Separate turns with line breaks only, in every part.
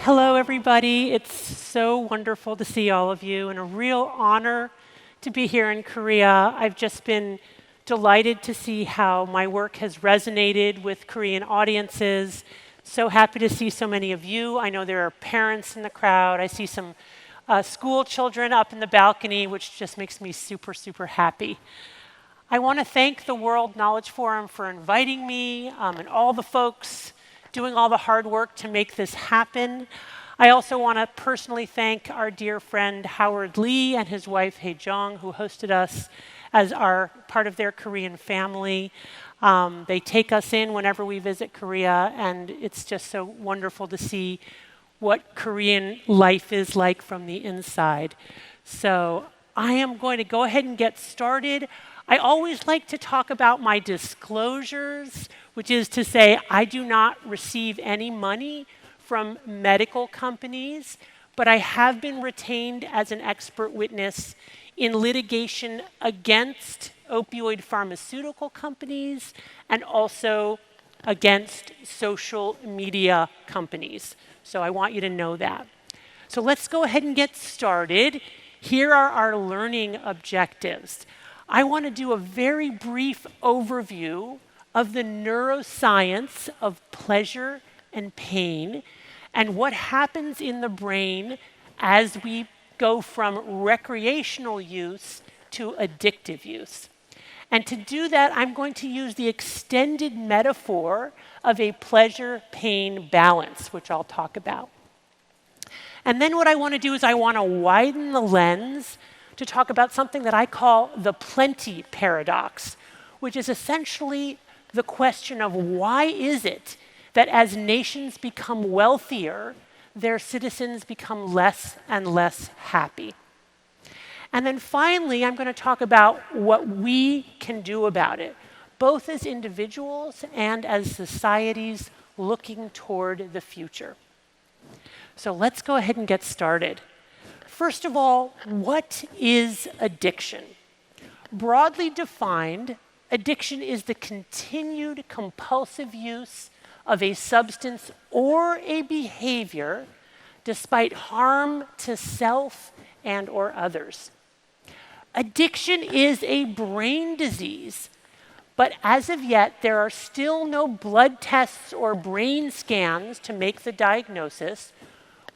Hello, everybody. It's so wonderful to see all of you and a real honor to be here in Korea. I've just been delighted to see how my work has resonated with Korean audiences. So happy to see so many of you. I know there are parents in the crowd. I see some school children up in the balcony, which just makes me super, super happy. I want to thank the World Knowledge Forum for inviting me and all the folks doing all the hard work to make this happen. I also want to personally thank our dear friend Howard Lee and his wife Hae Jung, who hosted us as our part of their Korean family. They take us in whenever we visit Korea, and it's just so wonderful to see what Korean life is like from the inside. So I am going to go ahead and get started. I always like to talk about my disclosures, which is to say I do not receive any money from medical companies, but I have been retained as an expert witness in litigation against opioid pharmaceutical companies and also against social media companies. So I want you to know that. So let's go ahead and get started. Here are our learning objectives. I want to do a very brief overview of the neuroscience of pleasure and pain and what happens in the brain as we go from recreational use to addictive use. And to do that, I'm going to use the extended metaphor of a pleasure-pain balance, which I'll talk about. And then what I want to do is I want to widen the lens to talk about something that I call the plenty paradox, which is essentially the question of why is it that as nations become wealthier, their citizens become less and less happy. And then finally, I'm going to talk about what we can do about it, both as individuals and as societies looking toward the future. So let's go ahead and get started. First of all, what is addiction? Broadly defined, addiction is the continued compulsive use of a substance or a behavior despite harm to self and or others. Addiction is a brain disease, but as of yet, there are still no blood tests or brain scans to make the diagnosis.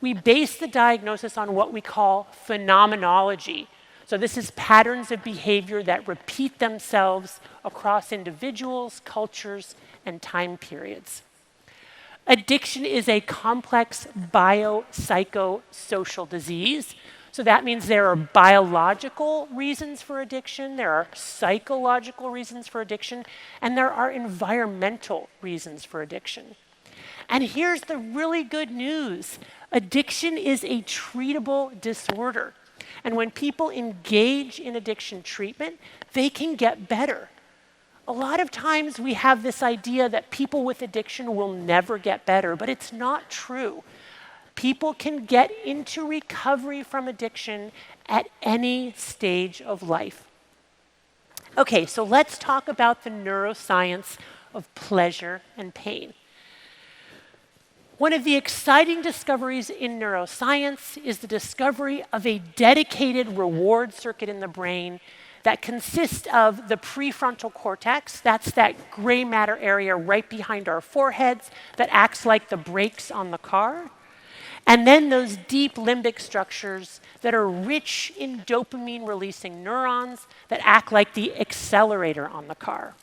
We base the diagnosis on what we call phenomenology. So this is patterns of behavior that repeat themselves across individuals, cultures, and time periods. Addiction is a complex biopsychosocial disease. So that means there are biological reasons for addiction, there are psychological reasons for addiction, and there are environmental reasons for addiction. And here's the really good news. Addiction is a treatable disorder. And when people engage in addiction treatment, they can get better. A lot of times we have this idea that people with addiction will never get better, but it's not true. People can get into recovery from addiction at any stage of life. Okay, so let's talk about the neuroscience of pleasure and pain. One of the exciting discoveries in neuroscience is the discovery of a dedicated reward circuit in the brain that consists of the prefrontal cortex, that's that gray matter area right behind our foreheads that acts like the brakes on the car, and then those deep limbic structures that are rich in dopamine-releasing neurons that act like the accelerator on the car.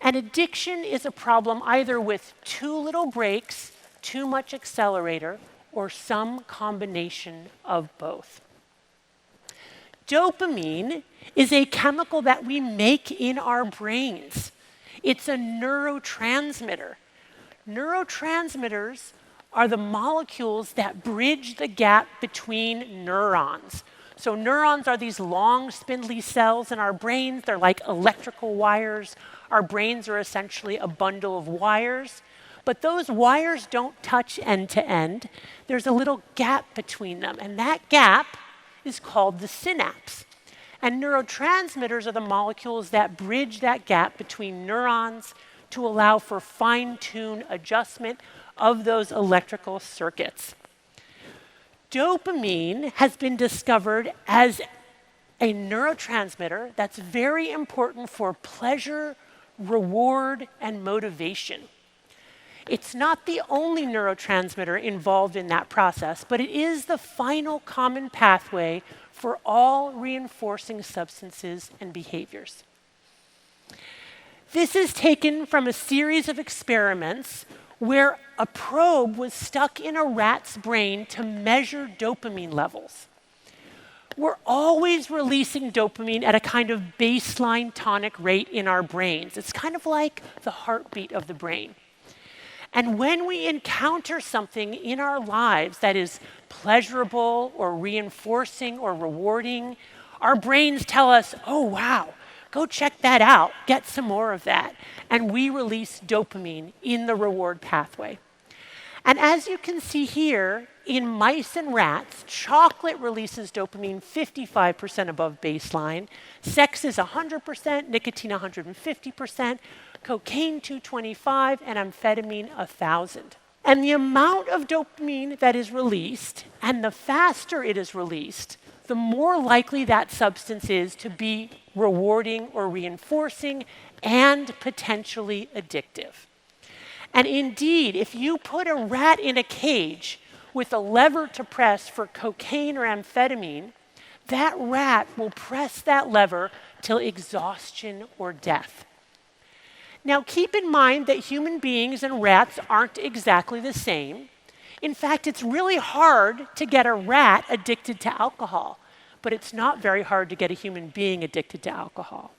And addiction is a problem either with too little brakes, too much accelerator, or some combination of both. Dopamine is a chemical that we make in our brains. It's a neurotransmitter. Neurotransmitters are the molecules that bridge the gap between neurons. So neurons are these long, spindly cells in our brains. They're like electrical wires. Our brains are essentially a bundle of wires. But those wires don't touch end to end. There's a little gap between them, and that gap is called the synapse. And neurotransmitters are the molecules that bridge that gap between neurons to allow for fine-tuned adjustment of those electrical circuits. Dopamine has been discovered as a neurotransmitter that's very important for pleasure, reward, and motivation. It's not the only neurotransmitter involved in that process, but it is the final common pathway for all reinforcing substances and behaviors. This is taken from a series of experiments where a probe was stuck in a rat's brain to measure dopamine levels. We're always releasing dopamine at a kind of baseline tonic rate in our brains. It's kind of like the heartbeat of the brain. And when we encounter something in our lives that is pleasurable or reinforcing or rewarding, our brains tell us, oh, wow, go check that out, get some more of that. And we release dopamine in the reward pathway. And as you can see here, in mice and rats, chocolate releases dopamine 55% above baseline, sex is 100%, nicotine 150%, cocaine 225, and amphetamine 1,000. And the amount of dopamine that is released, and the faster it is released, the more likely that substance is to be rewarding or reinforcing and potentially addictive. And indeed, if you put a rat in a cage with a lever to press for cocaine or amphetamine, that rat will press that lever till exhaustion or death. Now, keep in mind that human beings and rats aren't exactly the same. In fact, it's really hard to get a rat addicted to alcohol, but it's not very hard to get a human being addicted to alcohol.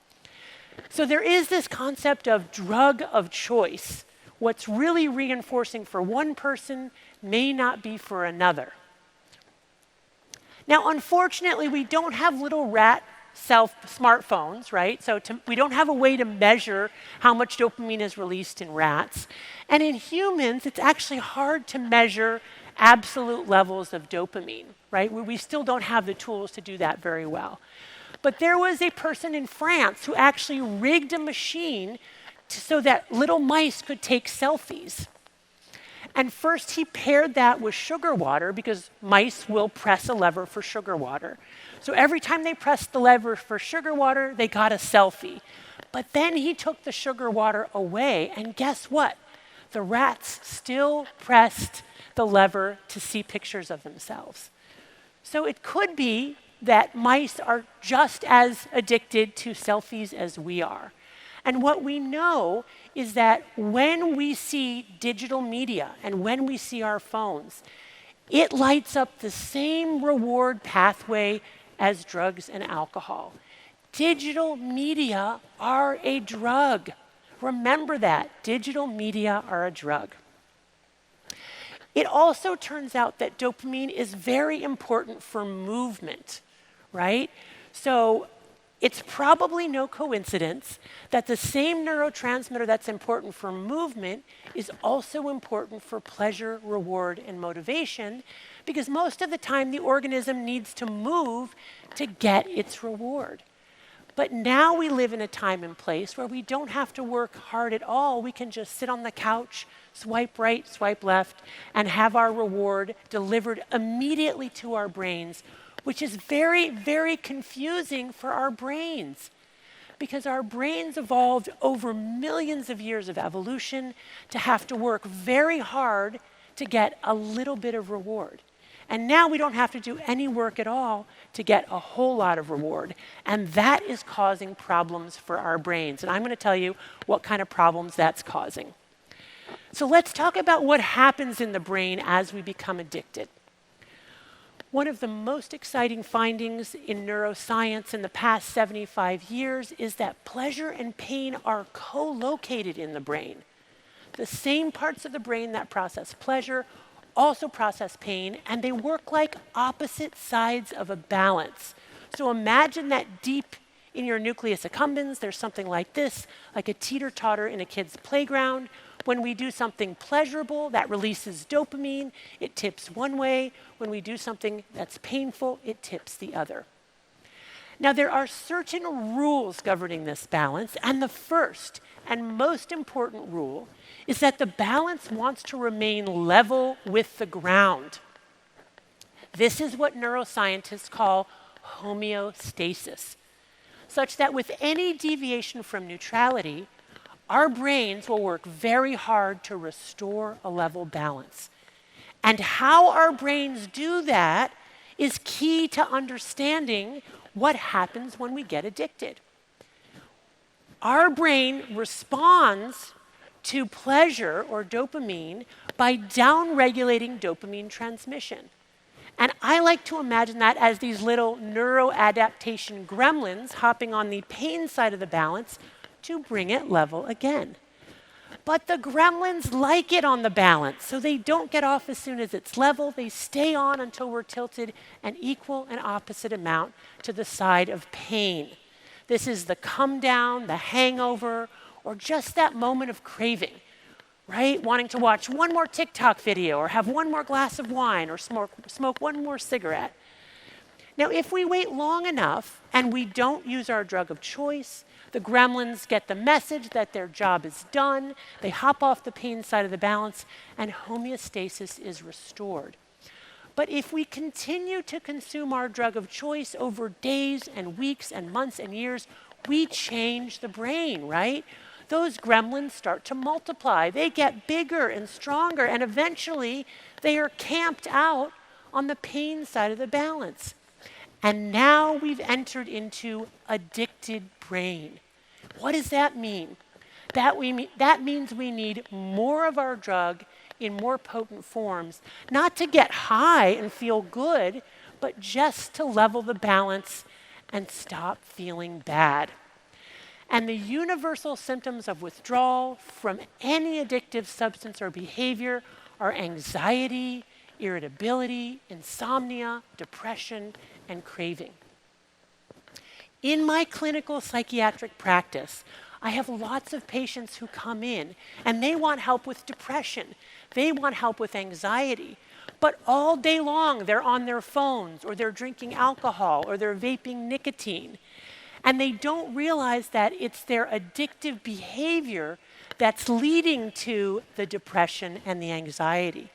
So there is this concept of drug of choice. What's really reinforcing for one person may not be for another. Now, unfortunately, we don't have little rat smartphones, right? So we don't have a way to measure how much dopamine is released in rats. And in humans, it's actually hard to measure absolute levels of dopamine, right? We still don't have the tools to do that very well. But there was a person in France who actually rigged a machine so that little mice could take selfies. And first he paired that with sugar water because mice will press a lever for sugar water. So every time they pressed the lever for sugar water, they got a selfie. But then he took the sugar water away, and guess what? The rats still pressed the lever to see pictures of themselves. So it could be that mice are just as addicted to selfies as we are. And what we know is that when we see digital media and when we see our phones, it lights up the same reward pathway as drugs and alcohol. Digital media are a drug. Remember that. Digital media are a drug. It also turns out that dopamine is very important for movement, right? So it's probably no coincidence that the same neurotransmitter that's important for movement is also important for pleasure, reward, and motivation, because most of the time the organism needs to move to get its reward. But now we live in a time and place where we don't have to work hard at all. We can just sit on the couch, swipe right, swipe left, and have our reward delivered immediately to our brains, which is very, very confusing for our brains, because our brains evolved over millions of years of evolution to have to work very hard to get a little bit of reward. And now we don't have to do any work at all to get a whole lot of reward. And that is causing problems for our brains. And I'm going to tell you what kind of problems that's causing. So let's talk about what happens in the brain as we become addicted. One of the most exciting findings in neuroscience in the past 75 years is that pleasure and pain are co-located in the brain. The same parts of the brain that process pleasure also process pain, and they work like opposite sides of a balance. So imagine that deep in your nucleus accumbens, there's something like this, like a teeter-totter in a kid's playground. When we do something pleasurable that releases dopamine, it tips one way. When we do something that's painful, it tips the other. Now, there are certain rules governing this balance, and the first and most important rule is that the balance wants to remain level with the ground. This is what neuroscientists call homeostasis, such that with any deviation from neutrality, our brains will work very hard to restore a level balance. And how our brains do that is key to understanding what happens when we get addicted. Our brain responds to pleasure or dopamine by downregulating dopamine transmission. And I like to imagine that as these little neuroadaptation gremlins hopping on the pain side of the balance to bring it level again. But the gremlins like it on the balance, so they don't get off as soon as it's level. They stay on until we're tilted an equal and opposite amount to the side of pain. This is the come down, the hangover, or just that moment of craving, right? Wanting to watch one more TikTok video or have one more glass of wine or smoke one more cigarette. Now, if we wait long enough and we don't use our drug of choice, the gremlins get the message that their job is done, they hop off the pain side of the balance, and homeostasis is restored. But if we continue to consume our drug of choice over days and weeks and months and years, we change the brain, right? Those gremlins start to multiply. They get bigger and stronger, and eventually they are camped out on the pain side of the balance. And now we've entered into addicted brain. What does that mean? That means we need more of our drug in more potent forms, not to get high and feel good, but just to level the balance and stop feeling bad. And the universal symptoms of withdrawal from any addictive substance or behavior are anxiety, irritability, insomnia, depression, and craving. In my clinical psychiatric practice, I have lots of patients who come in and they want help with depression. They want help with anxiety. But all day long, they're on their phones or they're drinking alcohol or they're vaping nicotine. And they don't realize that it's their addictive behavior that's leading to the depression and the anxiety.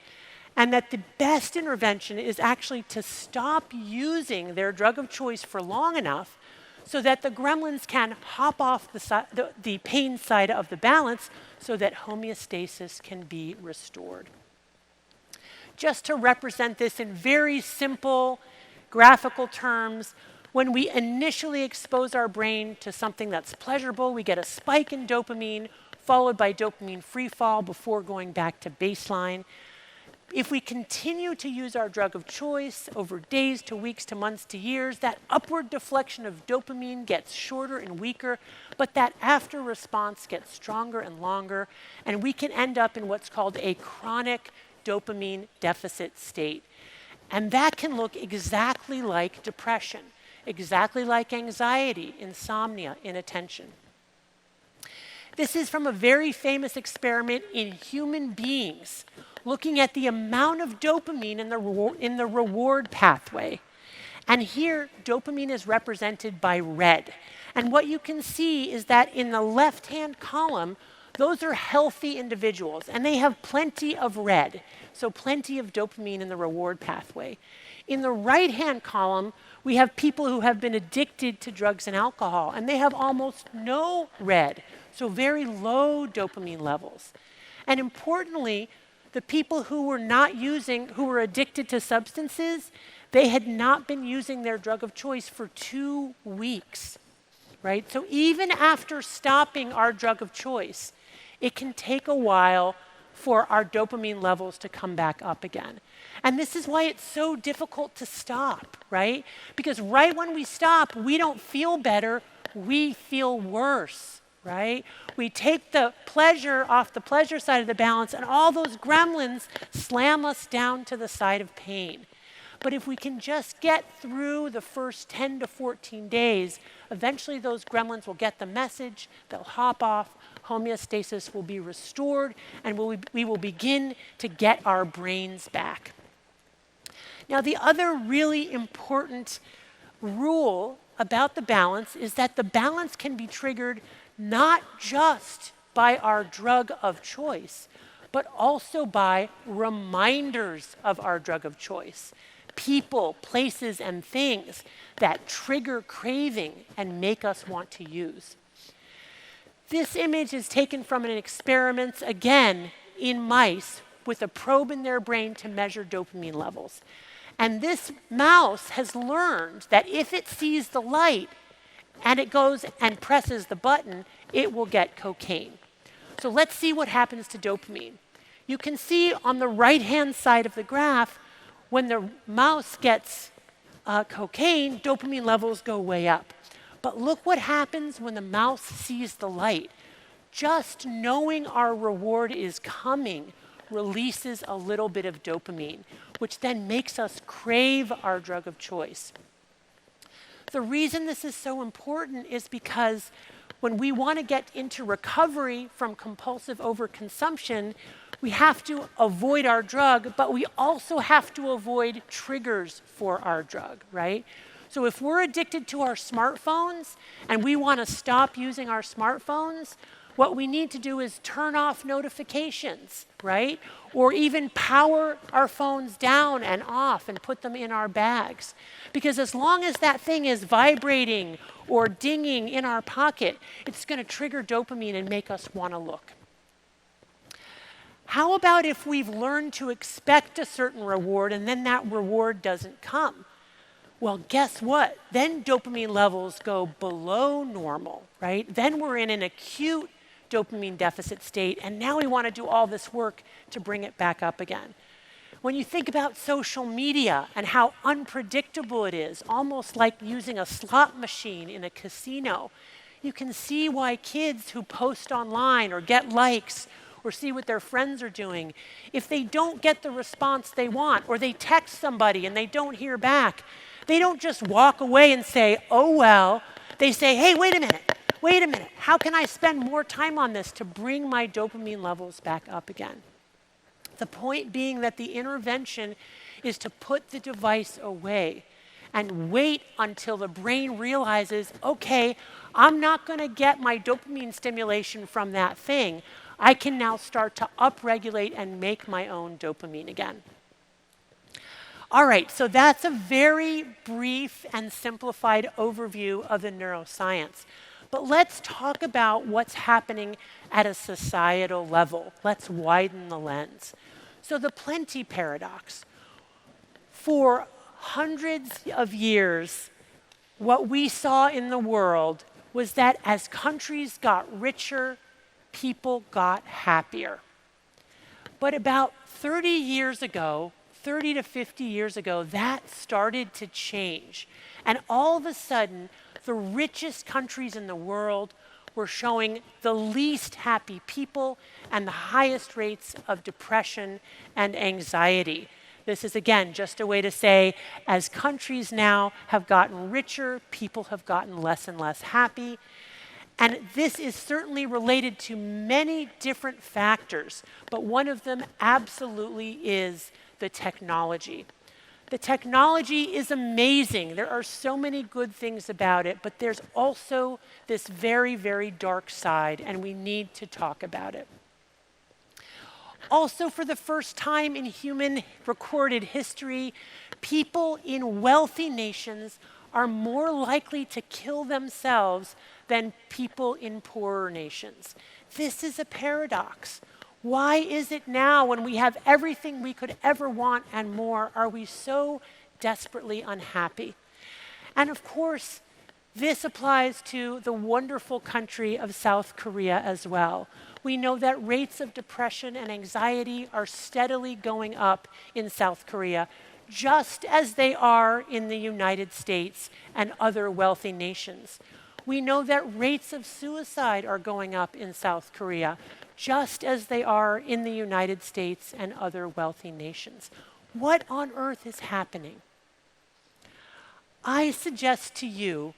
And that the best intervention is actually to stop using their drug of choice for long enough so that the gremlins can hop off the pain side of the balance so that homeostasis can be restored. Just to represent this in very simple graphical terms, when we initially expose our brain to something that's pleasurable, we get a spike in dopamine, followed by dopamine free fall before going back to baseline. If we continue to use our drug of choice over days to weeks to months to years, that upward deflection of dopamine gets shorter and weaker, but that after response gets stronger and longer, and we can end up in what's called a chronic dopamine deficit state. And that can look exactly like depression, exactly like anxiety, insomnia, inattention. This is from a very famous experiment in human beings, looking at the amount of dopamine in the reward pathway. And here, dopamine is represented by red. And what you can see is that in the left-hand column, those are healthy individuals, and they have plenty of red, so plenty of dopamine in the reward pathway. In the right-hand column, we have people who have been addicted to drugs and alcohol, and they have almost no red, so very low dopamine levels. And importantly, the people who were addicted to substances, they had not been using their drug of choice for 2 weeks, right? So even after stopping our drug of choice, it can take a while for our dopamine levels to come back up again. And this is why it's so difficult to stop, right? Because right when we stop, we don't feel better, we feel worse, right? We take the pleasure off the pleasure side of the balance, and all those gremlins slam us down to the side of pain. But if we can just get through the first 10 to 14 days, eventually those gremlins will get the message, they'll hop off, homeostasis will be restored, and we will begin to get our brains back. Now, the other really important rule about the balance is that the balance can be triggered not just by our drug of choice, but also by reminders of our drug of choice. People, places, and things that trigger craving and make us want to use. This image is taken from an experiment, again, in mice with a probe in their brain to measure dopamine levels. And this mouse has learned that if it sees the light and it goes and presses the button, it will get cocaine. So let's see what happens to dopamine. You can see on the right-hand side of the graph, when the mouse gets cocaine, dopamine levels go way up. But look what happens when the mouse sees the light. Just knowing our reward is coming releases a little bit of dopamine, which then makes us crave our drug of choice. The reason this is so important is because when we want to get into recovery from compulsive overconsumption, we have to avoid our drug, but we also have to avoid triggers for our drug, right? So if we're addicted to our smartphones and we want to stop using our smartphones, what we need to do is turn off notifications, right? Or even power our phones down and off and put them in our bags. Because as long as that thing is vibrating or dinging in our pocket, it's going to trigger dopamine and make us want to look. How about if we've learned to expect a certain reward and then that reward doesn't come? Well, guess what? Then dopamine levels go below normal, right? Then we're in an acute dopamine deficit state, and now we want to do all this work to bring it back up again. When you think about social media and how unpredictable it is, almost like using a slot machine in a casino, you can see why kids who post online or get likes or see what their friends are doing, if they don't get the response they want, or they text somebody and they don't hear back, they don't just walk away and say, oh well. They say, hey, wait a minute, how can I spend more time on this to bring my dopamine levels back up again? The point being that the intervention is to put the device away and wait until the brain realizes, okay, I'm not going to get my dopamine stimulation from that thing. I can now start to upregulate and make my own dopamine again. All right, so that's a very brief and simplified overview of the neuroscience. But let's talk about what's happening at a societal level. Let's widen the lens. So the plenty paradox. For hundreds of years, what we saw in the world was that as countries got richer, people got happier. But about 30 years ago, 30 to 50 years ago, that started to change. And all of a sudden, the richest countries in the world were showing the least happy people and the highest rates of depression and anxiety. This is, again, just a way to say, as countries now have gotten richer, people have gotten less and less happy. And this is certainly related to many different factors, but one of them absolutely is the technology. The technology is amazing. There are so many good things about it, but there's also this very, very dark side, and we need to talk about it. Also, for the first time in human recorded history, people in wealthy nations are more likely to kill themselves than people in poorer nations. This is a paradox. Why is it now, when we have everything we could ever want and more, are we so desperately unhappy? And of course, this applies to the wonderful country of South Korea as well. We know that rates of depression and anxiety are steadily going up in South Korea, just as they are in the United States and other wealthy nations. We know that rates of suicide are going up in South Korea, just as they are in the United States and other wealthy nations. What on earth is happening? I suggest to you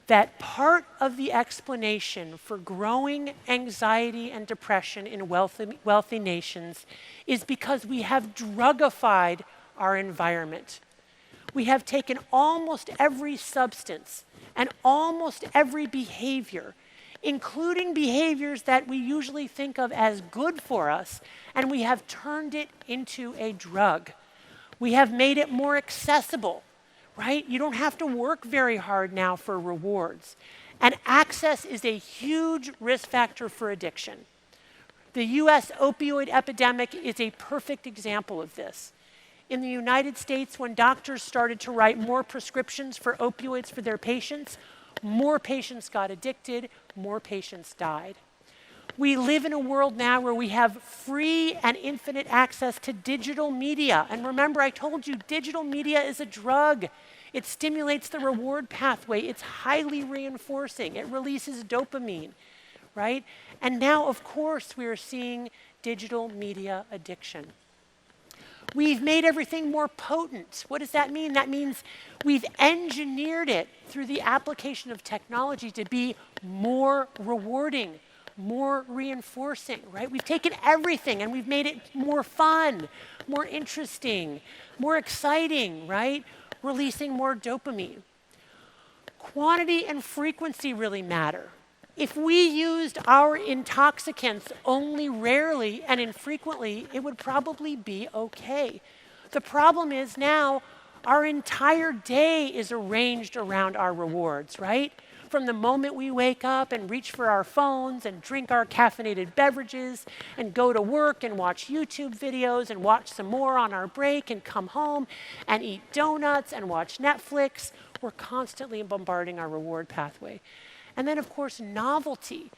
that part of the explanation for growing anxiety and depression in wealthy nations is because we have drugified our environment. We have taken almost every substance and almost every behavior, including behaviors that we usually think of as good for us, and we have turned it into a drug. We have made it more accessible, right? You don't have to work very hard now for rewards. And access is a huge risk factor for addiction. The US opioid epidemic is a perfect example of this. In the United States, when doctors started to write more prescriptions for opioids for their patients, more patients got addicted, more patients died. We live in a world now where we have free and infinite access to digital media. And remember, I told you, digital media is a drug. It stimulates the reward pathway. It's highly reinforcing. It releases dopamine, right? And now, of course, we are seeing digital media addiction. We've made everything more potent. What does that mean? That means we've engineered it through the application of technology to be more rewarding, more reinforcing, right? We've taken everything and we've made it more fun, more interesting, more exciting, right? Releasing more dopamine. Quantity and frequency really matter. If we used our intoxicants only rarely and infrequently, it would probably be okay. The problem is now our entire day is arranged around our rewards, right? From the moment we wake up and reach for our phones and drink our caffeinated beverages and go to work and watch YouTube videos and watch some more on our break and come home and eat donuts and watch Netflix, we're constantly bombarding our reward pathway. And then, of course, novelty.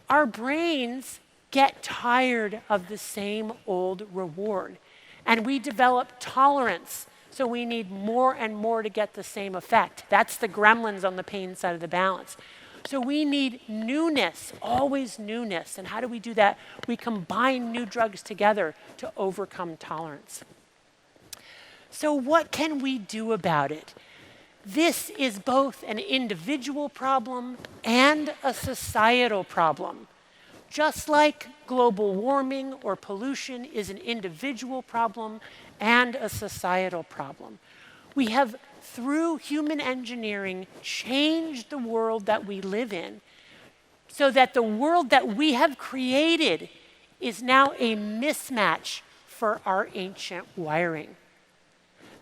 Our brains get tired of the same old reward, and we develop tolerance, so we need more and more to get the same effect. That's the gremlins on the pain side of the balance. So we need newness, always newness. And how do we do that? We combine new drugs together to overcome tolerance. So what can we do about it? This is both an individual problem and a societal problem. Just like global warming or pollution is an individual problem and a societal problem. We have, through human engineering, changed the world that we live in so that the world that we have created is now a mismatch for our ancient wiring.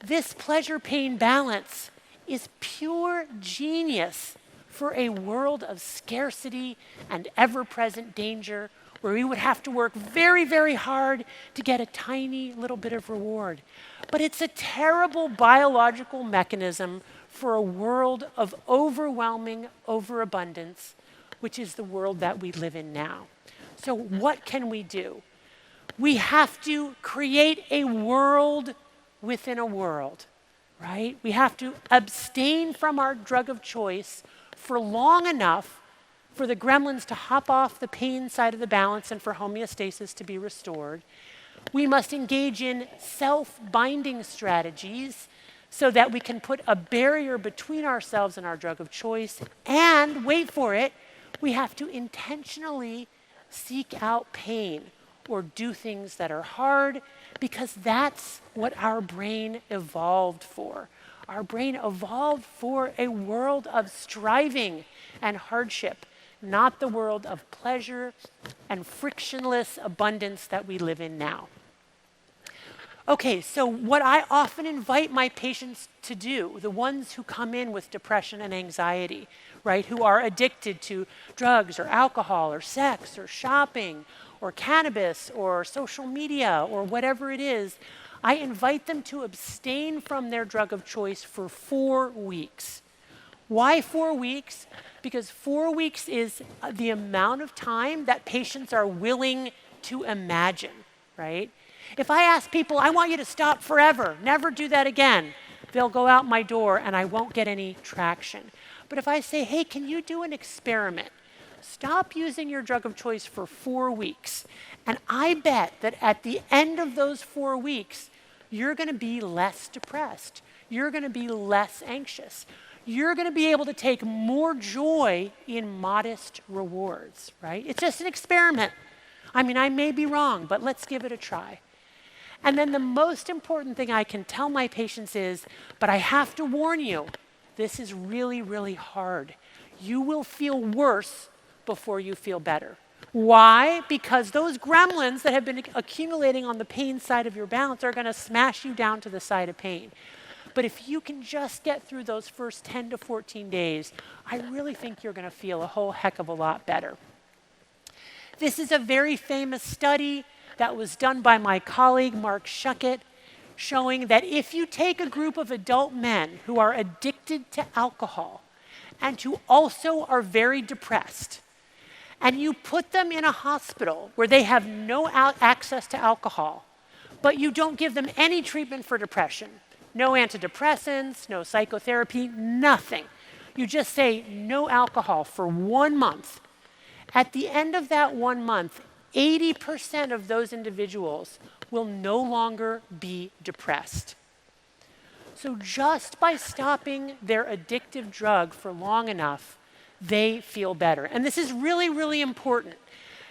This pleasure-pain balance is pure genius for a world of scarcity and ever-present danger where we would have to work very, very hard to get a tiny little bit of reward. But it's a terrible biological mechanism for a world of overwhelming overabundance, which is the world that we live in now. So what can we do? We have to create a world within a world. Right? We have to abstain from our drug of choice for long enough for the gremlins to hop off the pain side of the balance and for homeostasis to be restored. We must engage in self-binding strategies so that we can put a barrier between ourselves and our drug of choice. And, wait for it, we have to intentionally seek out pain or do things that are hard, because that's what our brain evolved for. Our brain evolved for a world of striving and hardship, not the world of pleasure and frictionless abundance that we live in now. Okay, so what I often invite my patients to do, the ones who come in with depression and anxiety, right, who are addicted to drugs or alcohol or sex or shopping or cannabis or social media or whatever it is, I invite them to abstain from their drug of choice for 4 weeks. Why 4 weeks? Because 4 weeks is the amount of time that patients are willing to imagine, right? If I ask people, I want you to stop forever, never do that again, they'll go out my door and I won't get any traction. But if I say, hey, can you do an experiment? Stop using your drug of choice for 4 weeks. And I bet that at the end of those 4 weeks, you're going to be less depressed. You're going to be less anxious. You're going to be able to take more joy in modest rewards, right? It's just an experiment. I mean, I may be wrong, but let's give it a try. And then the most important thing I can tell my patients is, but I have to warn you, this is really, really hard. You will feel worse before you feel better. Why? Because those gremlins that have been accumulating on the pain side of your balance are going to smash you down to the side of pain. But if you can just get through those first 10 to 14 days, I really think you're going to feel a whole heck of a lot better. This is a very famous study that was done by my colleague, Mark Schuckett, showing that if you take a group of adult men who are addicted to alcohol and who also are very depressed, and you put them in a hospital where they have no access to alcohol, but you don't give them any treatment for depression, no antidepressants, no psychotherapy, nothing. You just say no alcohol for 1 month. At the end of that 1 month, 80% of those individuals will no longer be depressed. So just by stopping their addictive drug for long enough, they feel better. And this is really, really important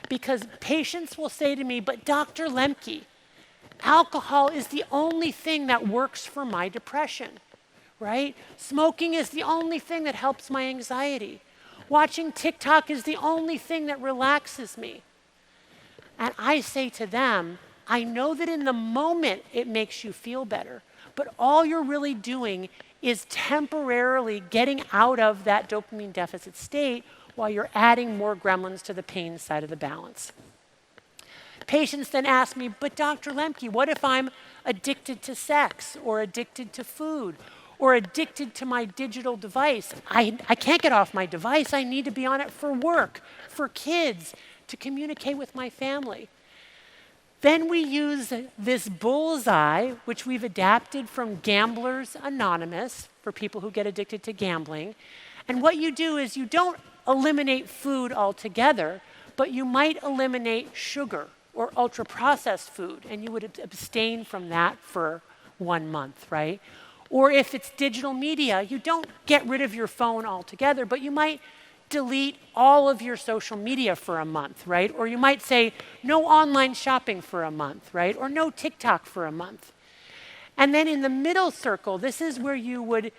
because patients will say to me, but Dr. Lembke, alcohol is the only thing that works for my depression, right? Smoking is the only thing that helps my anxiety. Watching TikTok is the only thing that relaxes me. And I say to them, I know that in the moment it makes you feel better, but all you're really doing is temporarily getting out of that dopamine deficit state while you're adding more gremlins to the pain side of the balance. Patients then ask me, but Dr. Lembke, what if I'm addicted to sex or addicted to food or addicted to my digital device? I can't get off my device. I need to be on it for work, for kids, to communicate with my family. Then we use this bullseye, which we've adapted from Gamblers Anonymous for people who get addicted to gambling. And what you do is you don't eliminate food altogether, but you might eliminate sugar or ultra-processed food, and you would abstain from that for 1 month, right? Or if it's digital media, you don't get rid of your phone altogether, but you might delete all of your social media for a month, right? Or you might say no online shopping for a month, right? Or no TikTok for a month. And then in the middle circle, this is where you would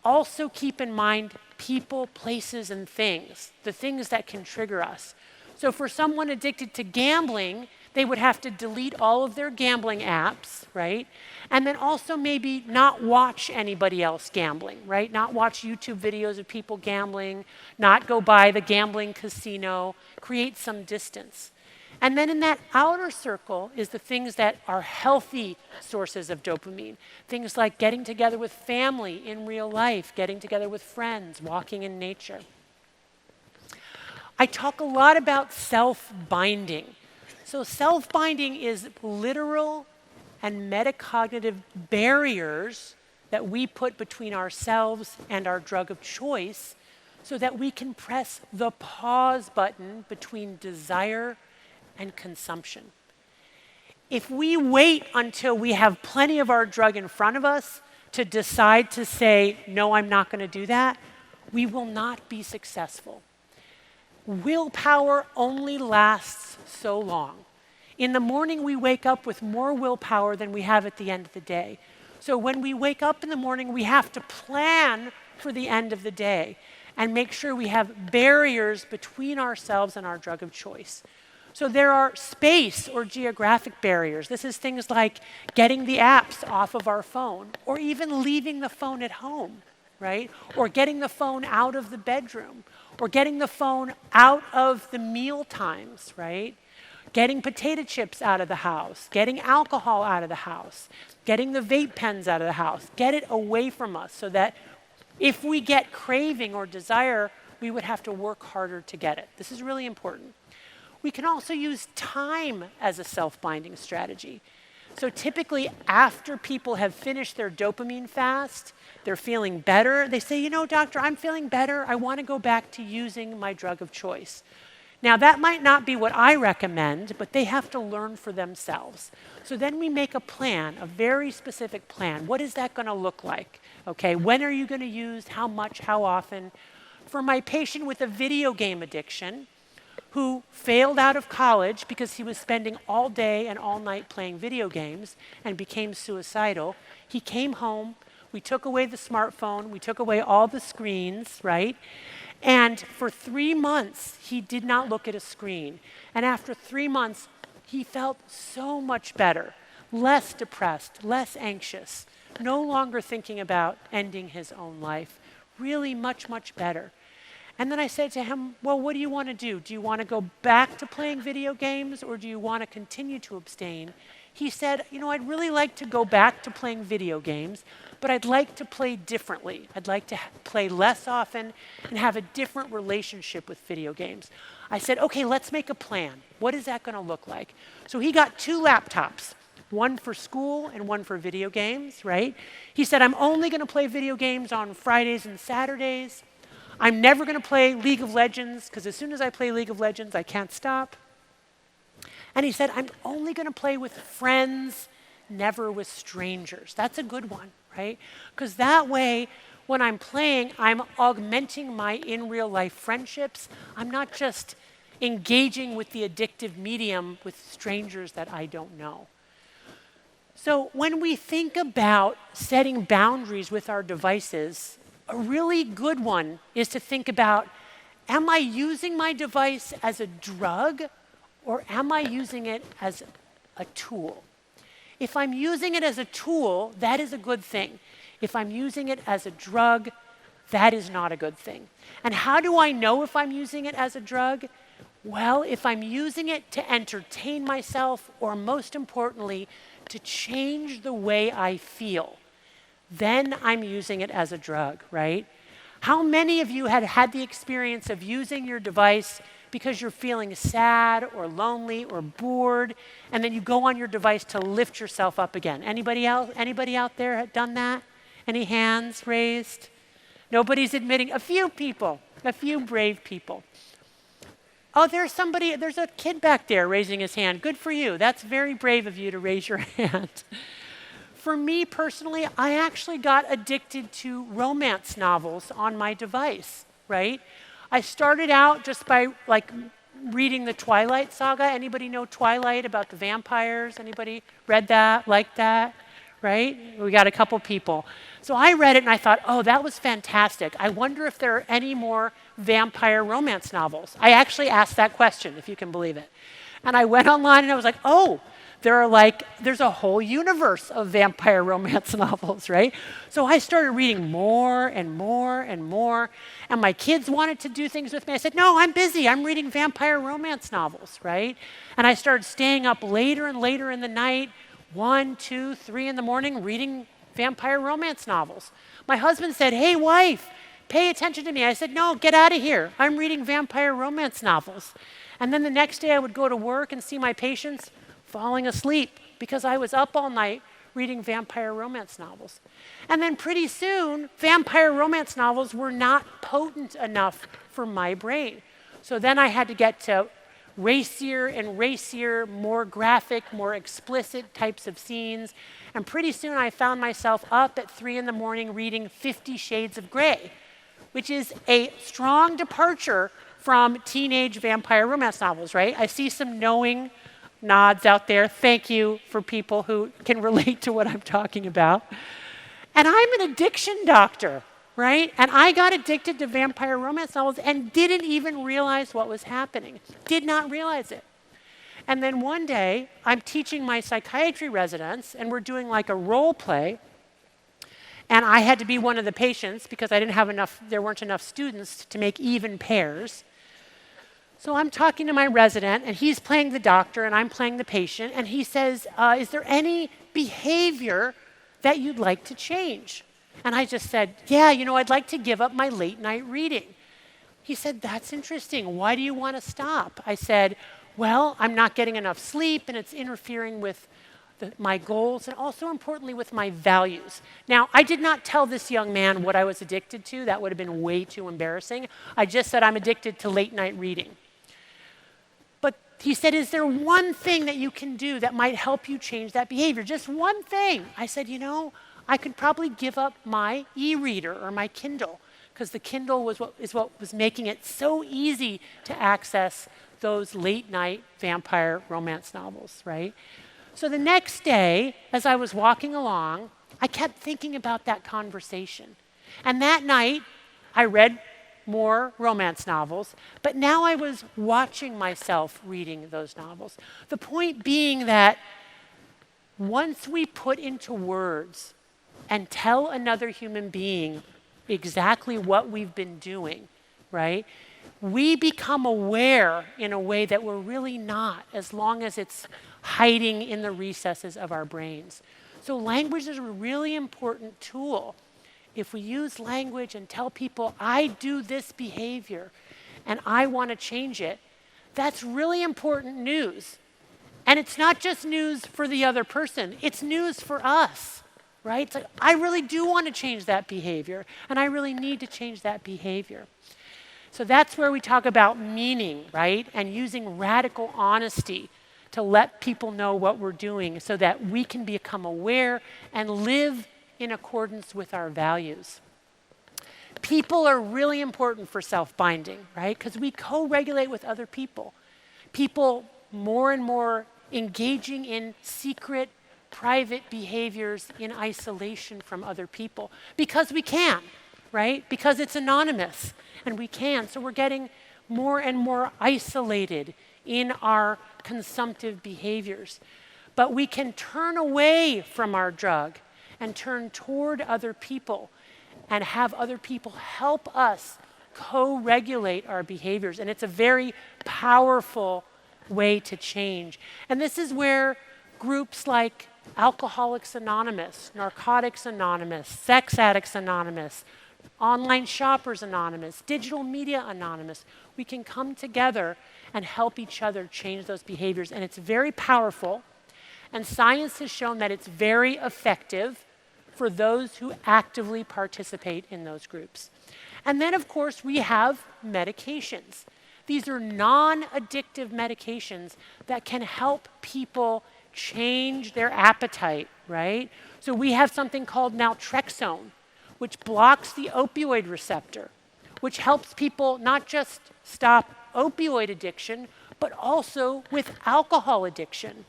also keep in mind people, places, and things, the things that can trigger us. So for someone addicted to gambling, they would have to delete all of their gambling apps, right? And then also maybe not watch anybody else gambling, right? Not watch YouTube videos of people gambling, not go by the gambling casino, create some distance. And then in that outer circle is the things that are healthy sources of dopamine. Things like getting together with family in real life, getting together with friends, walking in nature. I talk a lot about self-binding. So self-binding is literal and metacognitive barriers that we put between ourselves and our drug of choice so that we can press the pause button between desire and consumption. If we wait until we have plenty of our drug in front of us to decide to say, no, I'm not going to do that, we will not be successful. Willpower only lasts so long. In the morning, we wake up with more willpower than we have at the end of the day. So when we wake up in the morning, we have to plan for the end of the day and make sure we have barriers between ourselves and our drug of choice. So there are space or geographic barriers. This is things like getting the apps off of our phone or even leaving the phone at home, right? Or getting the phone out of the bedroom or getting the phone out of the meal times, right? Getting potato chips out of the house, getting alcohol out of the house, getting the vape pens out of the house. Get it away from us so that if we get craving or desire, we would have to work harder to get it. This is really important. We can also use time as a self-binding strategy. So typically after people have finished their dopamine fast, they're feeling better. They say, you know, doctor, I'm feeling better. I want to go back to using my drug of choice. Now, that might not be what I recommend, but they have to learn for themselves. So then we make a plan, a very specific plan. What is that going to look like? Okay, when are you going to use, how much, how often? For my patient with a video game addiction, who failed out of college because he was spending all day and all night playing video games and became suicidal. He came home, we took away the smartphone, we took away all the screens, right? And for 3 months, he did not look at a screen. And after 3 months, he felt so much better, less depressed, less anxious, no longer thinking about ending his own life, really much, much better. And then I said to him, well, what do you want to do? Do you want to go back to playing video games, or do you want to continue to abstain? He said, I'd really like to go back to playing video games, but I'd like to play differently. I'd like to play less often and have a different relationship with video games. I said, okay, let's make a plan. What is that going to look like? So he got 2 laptops, one for school and one for video games, right? He said, I'm only going to play video games on Fridays and Saturdays. I'm never going to play League of Legends, because as soon as I play League of Legends, I can't stop. And he said, I'm only going to play with friends, never with strangers. That's a good one, right? Because that way, when I'm playing, I'm augmenting my in real life friendships. I'm not just engaging with the addictive medium with strangers that I don't know. So when we think about setting boundaries with our devices, a really good one is to think about, am I using my device as a drug, or am I using it as a tool? If I'm using it as a tool, that is a good thing. If I'm using it as a drug, that is not a good thing. And how do I know if I'm using it as a drug? Well, if I'm using it to entertain myself, or most importantly, to change the way I feel, then I'm using it as a drug, right? How many of you had had the experience of using your device because you're feeling sad or lonely or bored, and then you go on your device to lift yourself up again? Anybody else? Anybody out there had done that? Any hands raised? Nobody's admitting. A few people, a few brave people. Oh, there's a kid back there raising his hand. Good for you. That's very brave of you to raise your hand. For me personally, I actually got addicted to romance novels on my device, right? I started out just by reading the Twilight saga. Anybody know Twilight, about the vampires? Anybody read that, liked that, right? We got a couple people. So I read it and I thought, oh, that was fantastic. I wonder if there are any more vampire romance novels. I actually asked that question, if you can believe it. And I went online and I was like, oh, there's a whole universe of vampire romance novels, right? So I started reading more and more and more, and my kids wanted to do things with me. I said, no, I'm busy. I'm reading vampire romance novels, right? And I started staying up later and later in the night, 1, 2, 3 in the morning, reading vampire romance novels. My husband said, hey, wife, pay attention to me. I said, no, get out of here. I'm reading vampire romance novels. And then the next day I would go to work and see my patients falling asleep because I was up all night reading vampire romance novels. And then pretty soon, vampire romance novels were not potent enough for my brain. So then I had to get to racier and racier, more graphic, more explicit types of scenes. And pretty soon I found myself up at 3 in the morning reading 50 Shades of Grey, which is a strong departure from teenage vampire romance novels, right? I see some knowing nods out there. Thank you for people who can relate to what I'm talking about. And I'm an addiction doctor, right? And I got addicted to vampire romance novels and didn't even realize what was happening. Did not realize it. And then one day, I'm teaching my psychiatry residents, and we're doing like a role play. And I had to be one of the patients because there weren't enough students to make even pairs. So I'm talking to my resident, and he's playing the doctor, and I'm playing the patient, and he says, is there any behavior that you'd like to change? And I just said, yeah, I'd like to give up my late night reading. He said, that's interesting. Why do you want to stop? I said, well, I'm not getting enough sleep, and it's interfering with my goals, and also importantly with my values. Now, I did not tell this young man what I was addicted to. That would have been way too embarrassing. I just said I'm addicted to late night reading. He said, is there one thing that you can do that might help you change that behavior? Just one thing. I said, I could probably give up my e-reader or my Kindle, because the Kindle is what was making it so easy to access those late night vampire romance novels, right? So the next day, as I was walking along, I kept thinking about that conversation. And that night, I read more romance novels, but now I was watching myself reading those novels. The point being that once we put into words and tell another human being exactly what we've been doing, right, we become aware in a way that we're really not, as long as it's hiding in the recesses of our brains. So language is a really important tool. If we use language and tell people, I do this behavior and I want to change it, that's really important news. And it's not just news for the other person, it's news for us, right? It's like, I really do want to change that behavior, and I really need to change that behavior. So that's where we talk about meaning, right? And using radical honesty to let people know what we're doing so that we can become aware and live in accordance with our values. People are really important for self-binding, right? Because we co-regulate with other people. People more and more engaging in secret, private behaviors in isolation from other people because we can, right? Because it's anonymous and we can. So we're getting more and more isolated in our consumptive behaviors. But we can turn away from our drug and turn toward other people and have other people help us co-regulate our behaviors. And it's a very powerful way to change. And this is where groups like Alcoholics Anonymous, Narcotics Anonymous, Sex Addicts Anonymous, Online Shoppers Anonymous, Digital Media Anonymous, we can come together and help each other change those behaviors. And it's very powerful. And science has shown that it's very effective for those who actively participate in those groups. And then, of course, we have medications. These are non-addictive medications that can help people change their appetite, right? So we have something called naltrexone, which blocks the opioid receptor, which helps people not just stop opioid addiction, but also with alcohol addiction.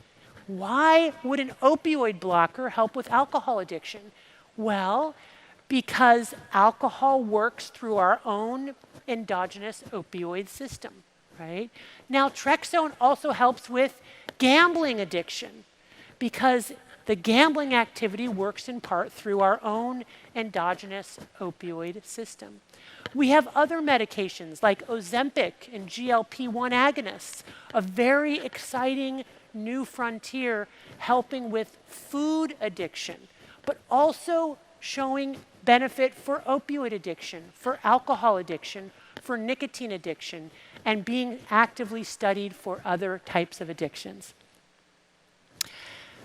Why would an opioid blocker help with alcohol addiction? Well, because alcohol works through our own endogenous opioid system, right? Naltrexone also helps with gambling addiction because the gambling activity works in part through our own endogenous opioid system. We have other medications like Ozempic and GLP-1 agonists, a very exciting new frontier helping with food addiction, but also showing benefit for opioid addiction, for alcohol addiction, for nicotine addiction, and being actively studied for other types of addictions.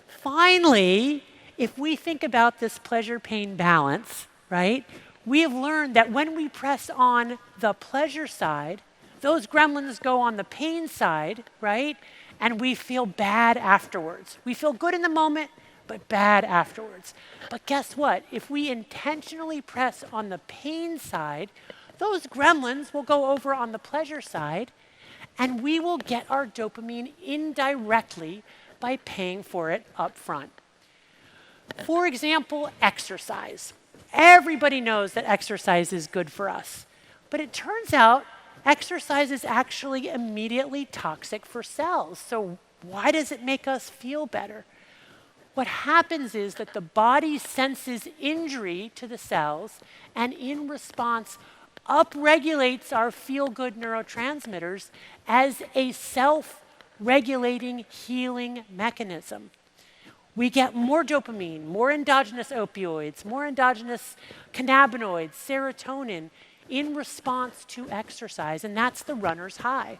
Finally, if we think about this pleasure-pain balance, right, we have learned that when we press on the pleasure side, those gremlins go on the pain side, right, and we feel bad afterwards. We feel good in the moment, but bad afterwards. But guess what? If we intentionally press on the pain side, those gremlins will go over on the pleasure side, and we will get our dopamine indirectly by paying for it up front. For example, exercise. Everybody knows that exercise is good for us, but it turns out exercise is actually immediately toxic for cells. So why does it make us feel better? What happens is that the body senses injury to the cells and in response upregulates our feel-good neurotransmitters as a self-regulating healing mechanism. We get more dopamine, more endogenous opioids, more endogenous cannabinoids, serotonin in response to exercise, and that's the runner's high.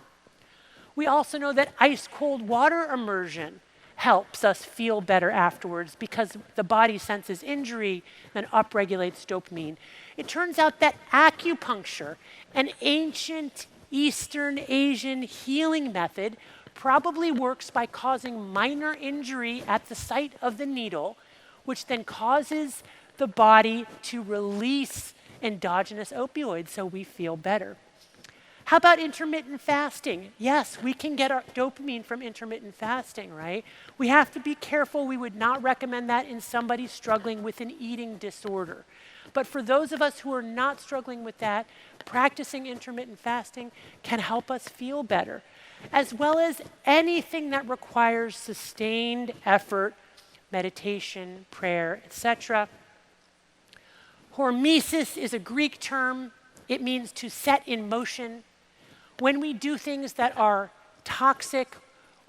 We also know that ice-cold water immersion helps us feel better afterwards because the body senses injury and upregulates dopamine. It turns out that acupuncture, an ancient Eastern Asian healing method, probably works by causing minor injury at the site of the needle, which then causes the body to release endogenous opioids so we feel better. How about intermittent fasting? Yes, we can get our dopamine from intermittent fasting, right? We have to be careful. We would not recommend that in somebody struggling with an eating disorder. But for those of us who are not struggling with that, practicing intermittent fasting can help us feel better, as well as anything that requires sustained effort, meditation, prayer, etc. Hormesis is a Greek term. It means to set in motion. When we do things that are toxic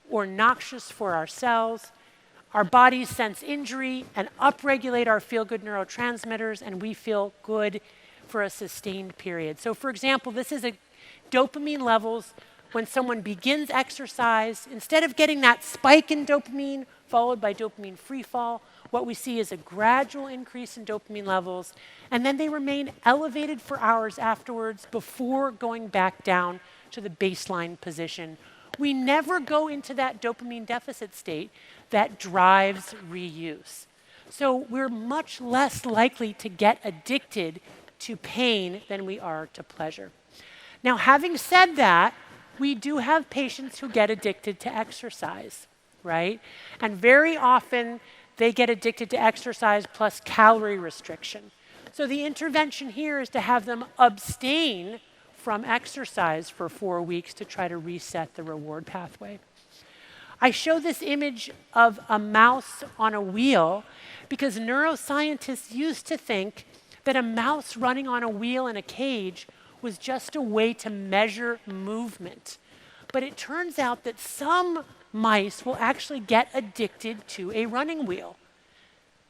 or noxious for ourselves, our bodies sense injury and upregulate our feel-good neurotransmitters, and we feel good for a sustained period. So for example, this is dopamine levels when someone begins exercise. Instead of getting that spike in dopamine followed by dopamine free fall, what we see is a gradual increase in dopamine levels, and then they remain elevated for hours afterwards before going back down to the baseline position. We never go into that dopamine deficit state that drives reuse. So we're much less likely to get addicted to pain than we are to pleasure. Now, having said that, we do have patients who get addicted to exercise, right? And very often, they get addicted to exercise plus calorie restriction. So the intervention here is to have them abstain from exercise for 4 weeks to try to reset the reward pathway. I show this image of a mouse on a wheel because neuroscientists used to think that a mouse running on a wheel in a cage was just a way to measure movement. But it turns out that some mice will actually get addicted to a running wheel.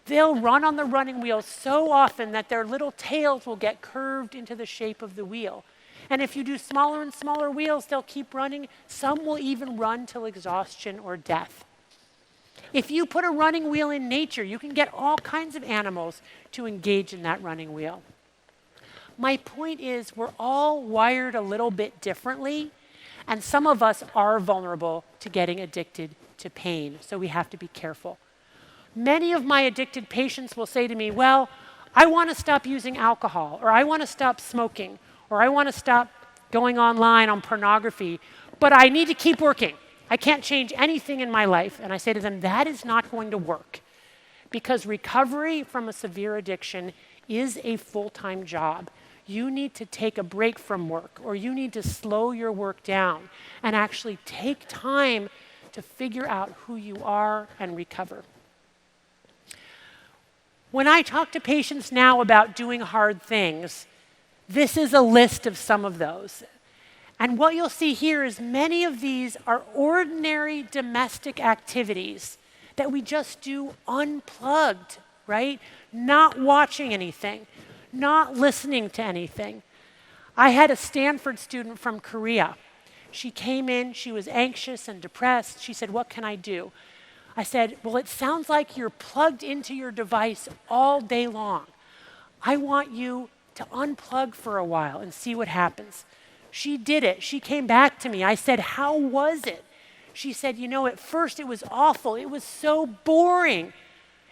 They'll run on the running wheel so often that their little tails will get curved into the shape of the wheel. And if you do smaller and smaller wheels, they'll keep running. Some will even run till exhaustion or death. If you put a running wheel in nature, you can get all kinds of animals to engage in that running wheel. My point is, we're all wired a little bit differently, and some of us are vulnerable to getting addicted to pain, so we have to be careful. Many of my addicted patients will say to me, well, I want to stop using alcohol, or I want to stop smoking, or I want to stop going online on pornography, but I need to keep working. I can't change anything in my life. And I say to them, that is not going to work, because recovery from a severe addiction is a full-time job. You need to take a break from work, or you need to slow your work down and actually take time to figure out who you are and recover. When I talk to patients now about doing hard things, this is a list of some of those. And what you'll see here is many of these are ordinary domestic activities that we just do unplugged, right? Not watching anything, not listening to anything. I had a Stanford student from Korea. She came in, she was anxious and depressed. She said, what can I do? I said, well, it sounds like you're plugged into your device all day long. I want you to unplug for a while and see what happens. She did it. She came back to me. I said, how was it? She said, at first it was awful. It was so boring.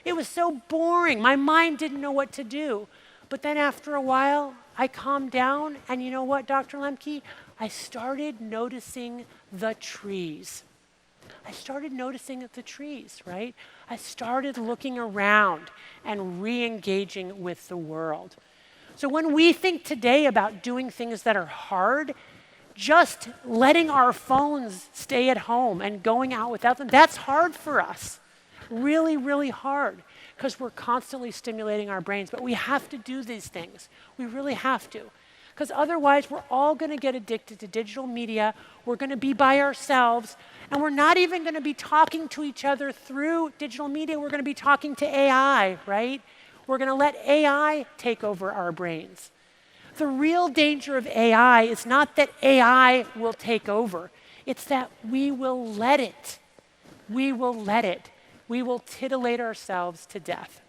It was so boring. My mind didn't know what to do. But then after a while, I calmed down. And you know what, Dr. Lembke? I started noticing the trees. I started noticing the trees, right? I started looking around and re-engaging with the world. So when we think today about doing things that are hard, just letting our phones stay at home and going out without them, that's hard for us. Really, really hard, because we're constantly stimulating our brains. But we have to do these things. We really have to. Because otherwise, we're all going to get addicted to digital media. We're going to be by ourselves. And we're not even going to be talking to each other through digital media. We're going to be talking to AI, right? We're going to let AI take over our brains. The real danger of AI is not that AI will take over. It's that we will let it. We will let it. We will titillate ourselves to death.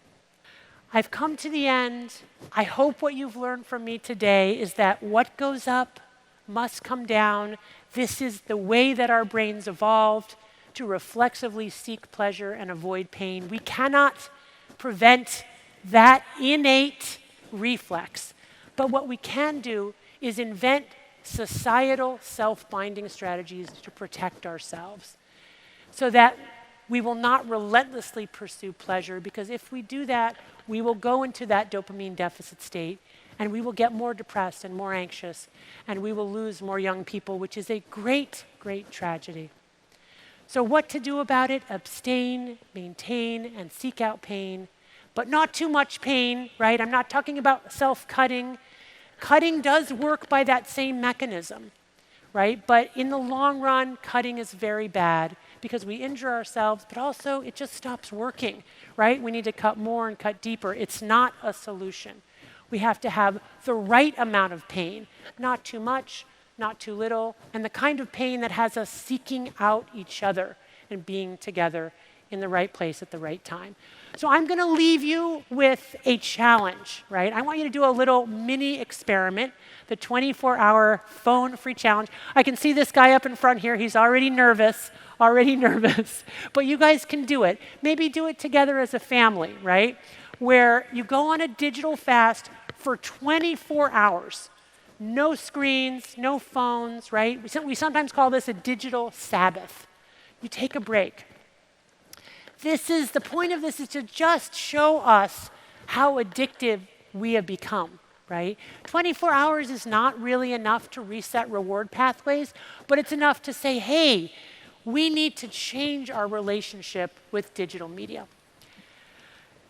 I've come to the end. I hope what you've learned from me today is that what goes up must come down. This is the way that our brains evolved to reflexively seek pleasure and avoid pain. We cannot prevent that innate reflex. But what we can do is invent societal self-binding strategies to protect ourselves so that we will not relentlessly pursue pleasure, because if we do that, we will go into that dopamine deficit state and we will get more depressed and more anxious and we will lose more young people, which is a great, great tragedy. So what to do about it? Abstain, maintain, and seek out pain, but not too much pain, right? I'm not talking about self-cutting. Cutting does work by that same mechanism, right? But in the long run, cutting is very bad because we injure ourselves, but also it just stops working, right? We need to cut more and cut deeper. It's not a solution. We have to have the right amount of pain, not too much, not too little, and the kind of pain that has us seeking out each other and being together in the right place at the right time. So I'm going to leave you with a challenge, right? I want you to do a little mini experiment, the 24-hour phone-free challenge. I can see this guy up in front here. He's already nervous, but you guys can do it. Maybe do it together as a family, right? Where you go on a digital fast for 24 hours. No screens, no phones, right? We sometimes call this a digital Sabbath. You take a break. The point of this is to just show us how addictive we have become, right? 24 hours is not really enough to reset reward pathways, but it's enough to say, hey, we need to change our relationship with digital media.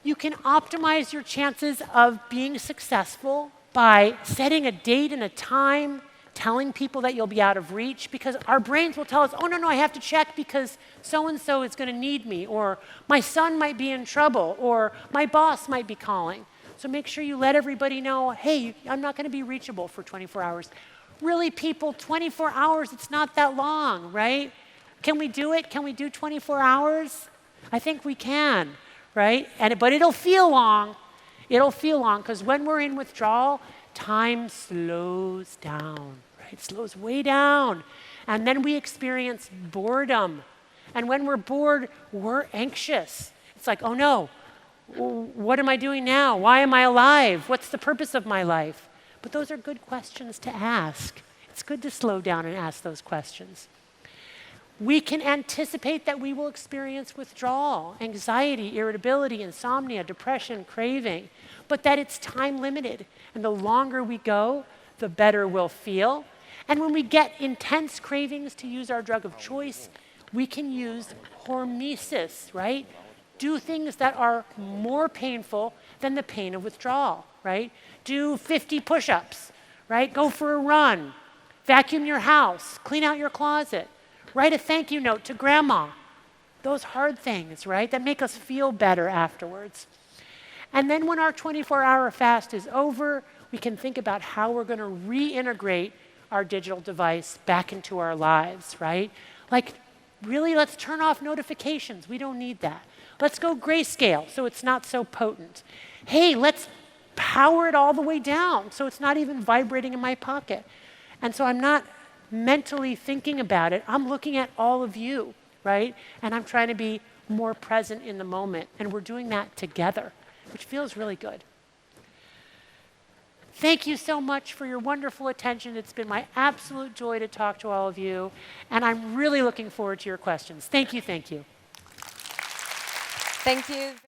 You can optimize your chances of being successful by setting a date and a time, telling people that you'll be out of reach, because our brains will tell us, oh, no, I have to check because so-and-so is going to need me, or my son might be in trouble, or my boss might be calling. So make sure you let everybody know, hey, I'm not going to be reachable for 24 hours. Really, people, 24 hours, it's not that long, right? Can we do it? Can we do 24 hours? I think we can, right? But it'll feel long. It'll feel long, because when we're in withdrawal, time slows down, right? It slows way down. And then we experience boredom. And when we're bored, we're anxious. It's like, oh no, what am I doing now? Why am I alive? What's the purpose of my life? But those are good questions to ask. It's good to slow down and ask those questions. We can anticipate that we will experience withdrawal, anxiety, irritability, insomnia, depression, craving, but that it's time limited. And the longer we go, the better we'll feel. And when we get intense cravings to use our drug of choice, we can use hormesis, right? Do things that are more painful than the pain of withdrawal, right? Do 50 push-ups, right? Go for a run. Vacuum your house. Clean out your closet. Write a thank you note to grandma. Those hard things, right? That make us feel better afterwards. And then when our 24-hour fast is over, we can think about how we're going to reintegrate our digital device back into our lives, right? Like, really, let's turn off notifications. We don't need that. Let's go grayscale so it's not so potent. Hey, let's power it all the way down so it's not even vibrating in my pocket. And so I'm not mentally thinking about it. I'm looking at all of you, right? And I'm trying to be more present in the moment. And we're doing that together, which feels really good. Thank you so much for your wonderful attention. It's been my absolute joy to talk to all of you. And I'm really looking forward to your questions. Thank you, thank you.
Thank you.